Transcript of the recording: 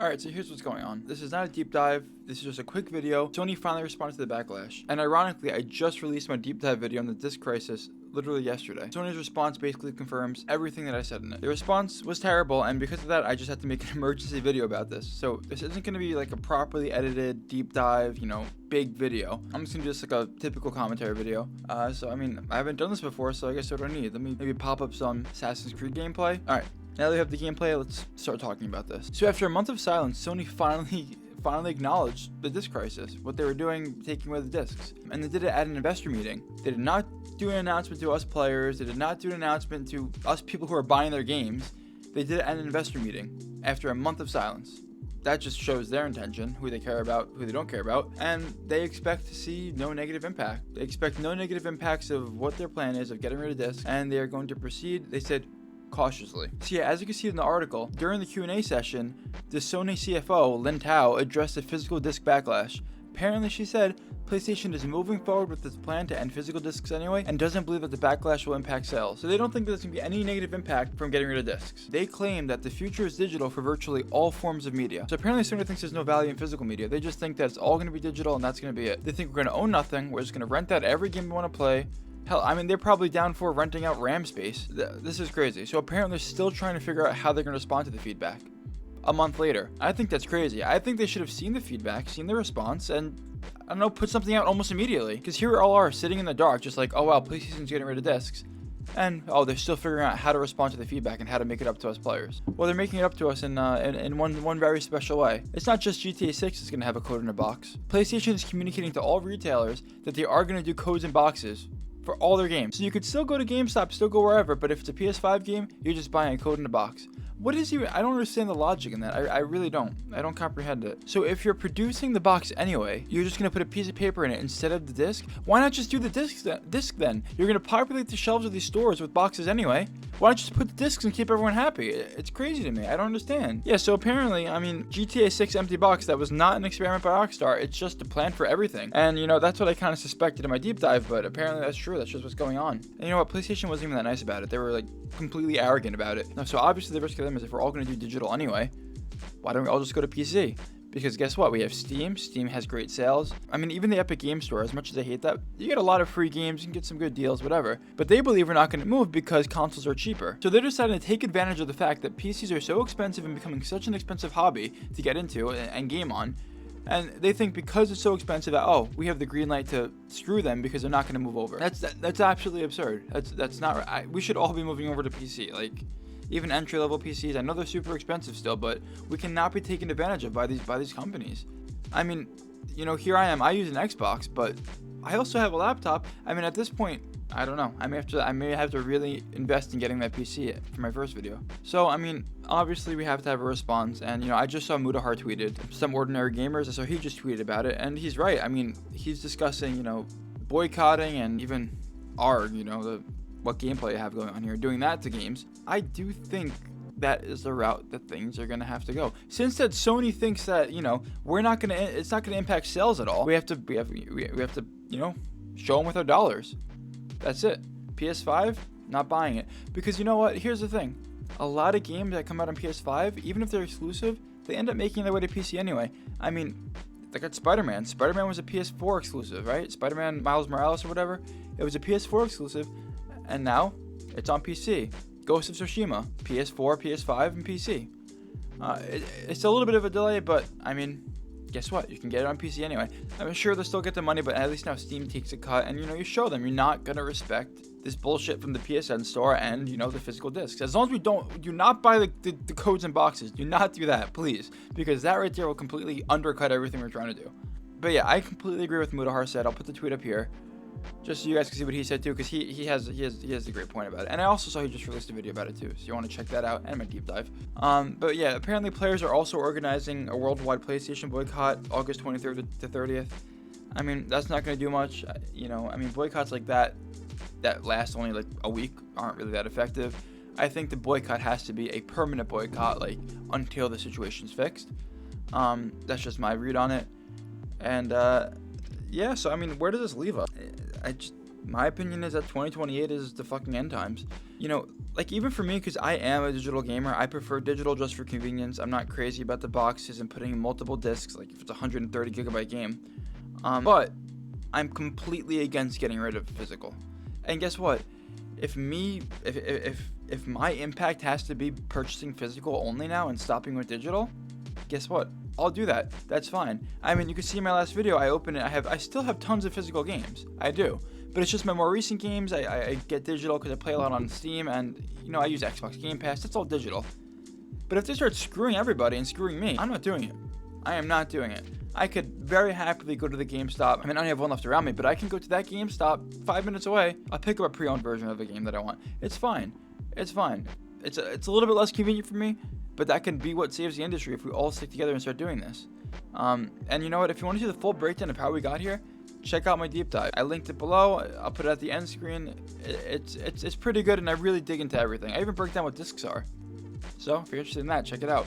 Alright, so here's what's going on. This is not a deep dive, this is just a quick video. Sony finally responded to the backlash. And ironically, I just released my deep dive video on the disc crisis literally yesterday. Sony's response basically confirms everything that I said in it. The response was terrible, and because of that, I just had to make an emergency video about this. So this isn't going to be like a properly edited, deep dive, big video. I'm just going to do this like a typical commentary video. So I mean, I haven't done this before, so I guess what do I need? Let me maybe pop up some Assassin's Creed gameplay. Alright. Now that we have the gameplay, let's start talking about this. So after a month of silence, Sony finally acknowledged the disc crisis, what they were doing, taking away the discs. And they did it at an investor meeting. They did not do an announcement to us players. They did not do an announcement to us people who are buying their games. They did it at an investor meeting after a month of silence. That just shows their intention, who they care about, who they don't care about, and they expect to see no negative impact. They expect no negative impacts of what their plan is of getting rid of discs, and they are going to proceed, they said, cautiously. So yeah, as you can see in the article, during the Q&A session, the Sony CFO, Lin Tao, addressed the physical disc backlash. Apparently, she said, PlayStation is moving forward with its plan to end physical discs anyway, and doesn't believe that the backlash will impact sales. So they don't think there's going to be any negative impact from getting rid of discs. They claim that the future is digital for virtually all forms of media. So apparently Sony thinks there's no value in physical media. They just think that it's all going to be digital and that's going to be it. They think we're going to own nothing. We're just going to rent out every game we want to play. Hell, I mean, they're probably down for renting out RAM space. This is crazy. So apparently they're still trying to figure out how they're going to respond to the feedback. A month later. I think that's crazy. I think they should have seen the feedback, seen the response, and, I don't know, put something out almost immediately. Because here we all are, sitting in the dark, just like, oh wow, PlayStation's getting rid of discs. And, oh, they're still figuring out how to respond to the feedback and how to make it up to us players. Well, they're making it up to us in one very special way. It's not just GTA 6 that's going to have a code in a box. PlayStation is communicating to all retailers that they are going to do codes in boxes for all their games. So you could still go to GameStop, still go wherever, but if it's a PS5 game, you're just buying a code in a box. What is even, I don't understand the logic in that. I really don't. I don't comprehend it. So if you're producing the box anyway, you're just going to put a piece of paper in it instead of the disc? Why not just do the disc then? You're going to populate the shelves of these stores with boxes anyway. Why not just put the discs and keep everyone happy? It's crazy to me. I don't understand. Yeah, so apparently, I mean, GTA 6 empty box, that was not an experiment by Rockstar. It's just a plan for everything. And, that's what I kind of suspected in my deep dive, but apparently that's true. That's just what's going on. And you know what? PlayStation wasn't even that nice about it. They were, like, completely arrogant about it. So obviously the risk of them is if we're all going to do digital anyway, why don't we all just go to PC? Because guess what? We have Steam. Steam has great sales. I mean, even the Epic Game Store, as much as I hate that, you get a lot of free games, you can get some good deals, whatever. But they believe we're not going to move because consoles are cheaper. So they're deciding to take advantage of the fact that PCs are so expensive and becoming such an expensive hobby to get into and game on. And they think because it's so expensive that, oh, we have the green light to screw them because they're not going to move over. That's absolutely absurd. That's not right. We should all be moving over to PC. Like, even entry-level PCs, I know they're super expensive still, but we cannot be taken advantage of by these companies. I mean, here I am. I use an Xbox, but I also have a laptop. I mean, at this point, I don't know. I may have to really invest in getting that PC for my first video. So, I mean, obviously we have to have a response. And, I just saw Mutahar tweeted, some ordinary gamers, so he just tweeted about it. And he's right. I mean, he's discussing, boycotting and even what gameplay I have going on here, doing that to games. I do think that is the route that things are going to have to go. Since that Sony thinks that, it's not going to impact sales at all, we have to, show them with our dollars. That's it. PS5, not buying it. Because you know what? Here's the thing. A lot of games that come out on PS5, even if they're exclusive, they end up making their way to PC anyway. I mean, like at Spider-Man. Spider-Man was a PS4 exclusive, right? Spider-Man Miles Morales or whatever. It was a PS4 exclusive. And now, it's on PC. Ghost of Tsushima, PS4, PS5, and PC. It's a little bit of a delay, but, I mean, guess what? You can get it on PC anyway. I'm sure they'll still get the money, but at least now Steam takes a cut, and, you show them you're not going to respect this bullshit from the PSN store and, the physical discs. As long as we do not buy the codes and boxes. Do not do that, please. Because that right there will completely undercut everything we're trying to do. But yeah, I completely agree with Mutahar said. I'll put the tweet up here, just so you guys can see what he said too, because he has a great point about it. And I also saw he just released a video about it too, so you want to check that out and my deep dive. But yeah, apparently players are also organizing a worldwide PlayStation boycott, August 23rd to 30th. I mean, that's not going to do much. I mean, boycotts like that last only like a week aren't really that effective. I think the boycott has to be a permanent boycott, like until the situation's fixed. That's just my read on it. And yeah, so I mean, where does this leave us? My opinion is that 2028 is the fucking end times. You know, like even for me, because I am a digital gamer, I prefer digital just for convenience. I'm not crazy about the boxes and putting in multiple discs, like if it's a 130 gigabyte game. But I'm completely against getting rid of physical. And guess what? If my impact has to be purchasing physical only now and stopping with digital, guess what? I'll do that. That's fine. I mean, you can see in my last video, I open it. I still have tons of physical games. I do. But it's just my more recent games. I get digital because I play a lot on Steam, and you know I use Xbox Game Pass. It's all digital. But if they start screwing everybody and screwing me, I'm not doing it. I am not doing it. I could very happily go to the GameStop. I mean, I only have one left around me, but I can go to that GameStop 5 minutes away. I'll pick up a pre-owned version of a game that I want. It's fine. It's fine. It's a little bit less convenient for me, but that can be what saves the industry if we all stick together and start doing this. And you know what? If you want to see the full breakdown of how we got here, check out my deep dive. I linked it below. I'll put it at the end screen. It's pretty good, and I really dig into everything. I even break down what discs are. So if you're interested in that, check it out.